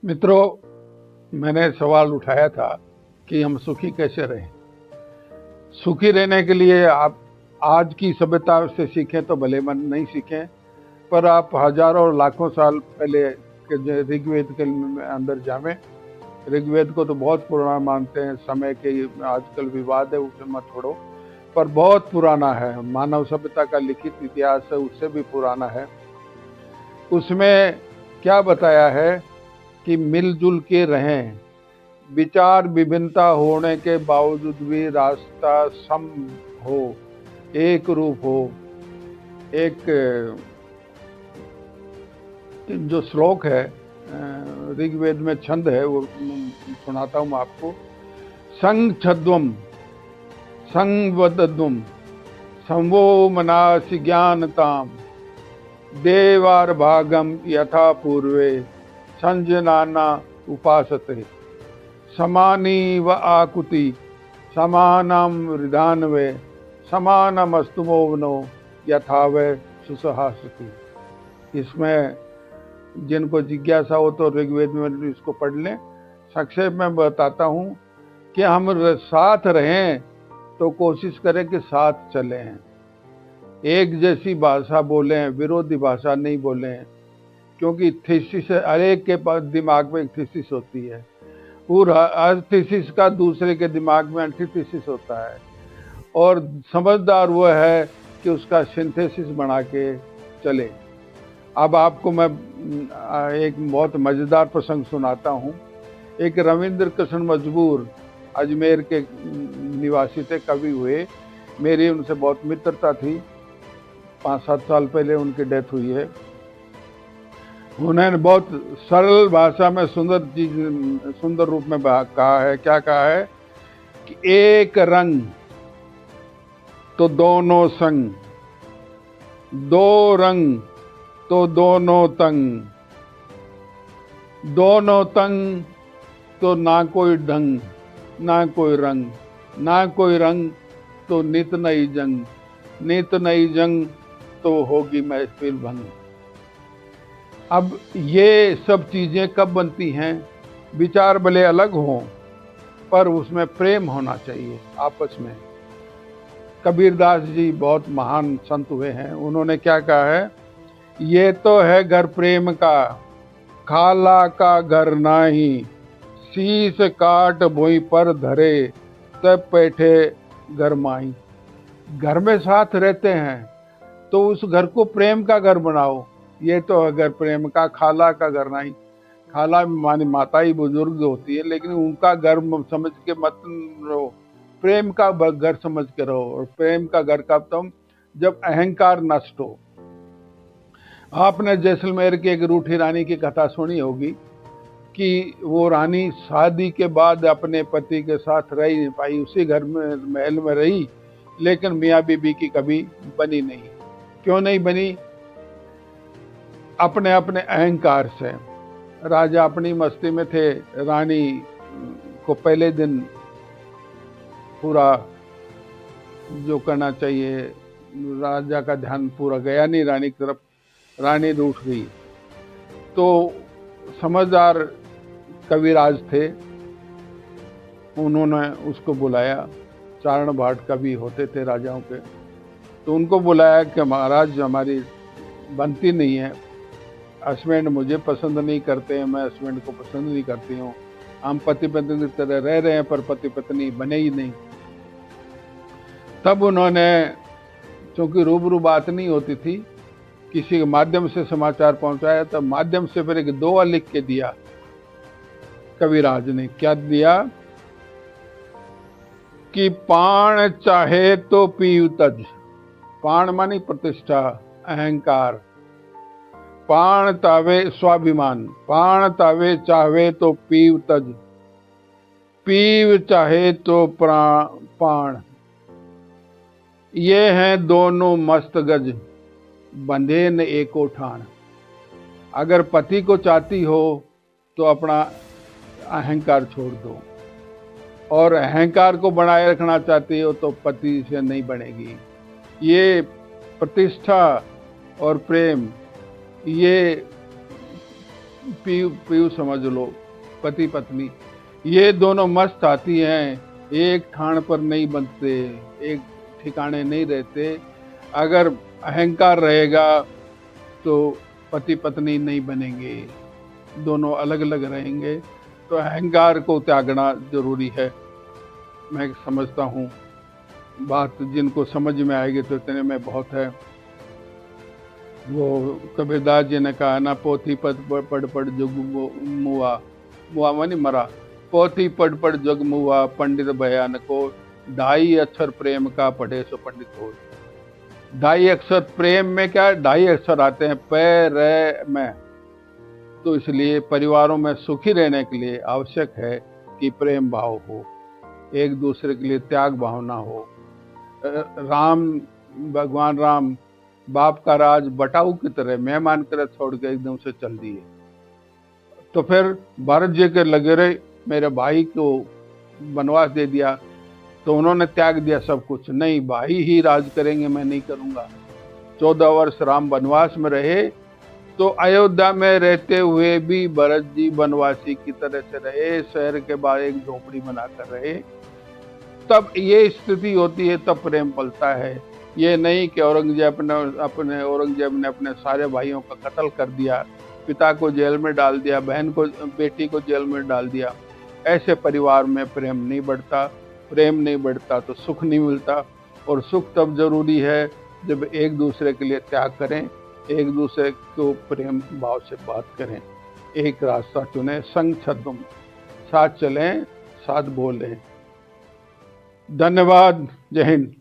मित्रों, मैंने सवाल उठाया था कि हम सुखी कैसे रहें। सुखी रहने के लिए आप आज की सभ्यता से सीखें तो भले मन नहीं सीखें, पर आप हजारों और लाखों साल पहले के ऋग्वेद के अंदर जावें। ऋग्वेद को तो बहुत पुराना मानते हैं, समय के आजकल विवाद है, उसे मत छोड़ो, पर बहुत पुराना है। मानव सभ्यता का लिखित इतिहास है, उससे भी पुराना है। उसमें क्या बताया है कि मिलजुल के रहें, विचार विभिन्नता होने के बावजूद भी रास्ता सम हो, एक रूप हो। एक जो श्लोक है ऋग्वेद में छंद है, वो सुनाता हूँ आपको। संग छद्वम संवदद्वम संवो मनासि ज्ञानताम देवार भागम यथा पूर्वे संजनाना उपासते समानी व आकुति समानम हृदान्वे समानम अस्तुमोवनो यथावे सुसहासति। इसमें जिनको जिज्ञासा हो तो ऋग्वेद में इसको पढ़ लें। संक्षेप में बताता हूँ कि हम साथ रहें तो कोशिश करें कि साथ चलें, एक जैसी भाषा बोलें, विरोधी भाषा नहीं बोलें, क्योंकि थीसिस हर एक के पास दिमाग में एक थीसिस होती है और हर थीसिस का दूसरे के दिमाग में एंटीथीसिस होता है, और समझदार वो है कि उसका सिंथेसिस बना के चले। अब आपको मैं एक बहुत मज़ेदार प्रसंग सुनाता हूँ। एक रविंद्र कृष्ण मजबूर अजमेर के निवासी थे, कवि हुए। मेरी उनसे बहुत मित्रता थी। 5-7 साल पहले उनकी डेथ हुई है। उन्होंने बहुत सरल भाषा में सुंदर रूप में कहा है। क्या कहा है कि एक रंग तो दोनों संग, दो रंग तो दोनों तंग, दोनों तंग तो ना कोई ढंग ना कोई रंग, ना कोई रंग तो नित नई जंग, नित नई जंग तो होगी महफिल भंग। अब ये सब चीजें कब बनती हैं? विचार भले अलग हों, पर उसमें प्रेम होना चाहिए आपस में। कबीरदास जी बहुत महान संत हुए हैं। उन्होंने क्या कहा है? ये तो है घर प्रेम का, खाला का घर नाही, शीश काट भुई पर धरे तब बैठे घर माई। घर में साथ रहते हैं तो उस घर को प्रेम का घर बनाओ। ये तो है घर प्रेम का, खाला का घर नहीं। खाला मानी माता ही बुजुर्ग होती है, लेकिन उनका घर समझ के मत रहो, प्रेम का घर समझ के रहो। और प्रेम का घर कब? तुम जब अहंकार नष्ट हो। आपने जैसलमेर की एक रूठी रानी की कथा सुनी होगी कि वो रानी शादी के बाद अपने पति के साथ रह नहीं पाई, उसी घर में महल में रही, लेकिन मियाँ बीबी की कभी बनी नहीं। क्यों नहीं बनी? अपने अपने अहंकार से। राजा अपनी मस्ती में थे, रानी को पहले दिन पूरा जो करना चाहिए राजा का ध्यान पूरा गया नहीं रानी की तरफ, रानी रूठ गई। तो समझदार कविराज थे, उन्होंने उसको बुलाया। चारण भाट कवि होते थे राजाओं के, तो उनको बुलाया कि महाराज हमारी बनती नहीं है, हस्बैंड मुझे पसंद नहीं करते हैं, मैं हस्बैंड को पसंद नहीं करती हूँ, हम पति पत्नी की तरह रह रहे हैं पर पति पत्नी बने ही नहीं। तब उन्होंने, चूंकि रूबरू बात नहीं होती थी, किसी के माध्यम से समाचार पहुंचाया, तब माध्यम से फिर एक दोहा लिख के दिया कविराज ने। क्या दिया कि पाण चाहे तो पीव तज। पाण मानी प्रतिष्ठा, अहंकार। पाण तावे स्वाभिमान, पाण तावे चाहे तो पीव तज, पीव चाहे तो पाण। ये हैं दोनों मस्त गज, बंधे न एको ठाण। अगर पति को चाहती हो तो अपना अहंकार छोड़ दो, और अहंकार को बनाए रखना चाहती हो तो पति से नहीं बनेगी। ये प्रतिष्ठा और प्रेम, ये पीयू समझ लो, पति पत्नी, ये दोनों मस्त हाथी हैं, एक ठाण पर नहीं बनते, एक ठिकाने नहीं रहते। अगर अहंकार रहेगा तो पति पत्नी नहीं बनेंगे, दोनों अलग अलग रहेंगे। तो अहंकार को त्यागना जरूरी है। मैं समझता हूँ बात, जिनको समझ में आएगी तो इतने में बहुत है। वो कबीरदास जी ने कहा ना, पोथी पढ़ पढ़ जुग मुआ, मुआ मानी मरा, पोथी पढ़ पढ़ जग मुआ, पंडित बयान को, ढाई अक्षर प्रेम का पढ़े सो पंडित हो। ढाई अक्षर प्रेम में क्या, ढाई अक्षर आते हैं पे रे मैं। तो इसलिए परिवारों में सुखी रहने के लिए आवश्यक है कि प्रेम भाव हो, एक दूसरे के लिए त्याग भावना हो। राम, भगवान राम बाप का राज बटाऊ की तरह मेहमान कर छोड़ के एकदम से चल दिए। तो फिर भरत जी के लगे रहे, मेरे भाई को वनवास दे दिया, तो उन्होंने त्याग दिया सब कुछ, नहीं भाई ही राज करेंगे, मैं नहीं करूंगा। 14 वर्ष राम वनवास में रहे, तो अयोध्या में रहते हुए भी भरत जी वनवासी की तरह से रहे, शहर के बाहर एक झोपड़ी बनाकर रहे। तब ये स्थिति होती है, तब प्रेम पलता है। ये नहीं कि औरंगजेब ने अपने सारे भाइयों का कत्ल कर दिया, पिता को जेल में डाल दिया, बेटी को जेल में डाल दिया। ऐसे परिवार में प्रेम नहीं बढ़ता। प्रेम नहीं बढ़ता तो सुख नहीं मिलता। और सुख तब जरूरी है जब एक दूसरे के लिए त्याग करें, एक दूसरे को प्रेम भाव से बात करें, एक रास्ता चुने, संग छद्म, साथ चलें, साथ बोलें। धन्यवाद। जय हिंद।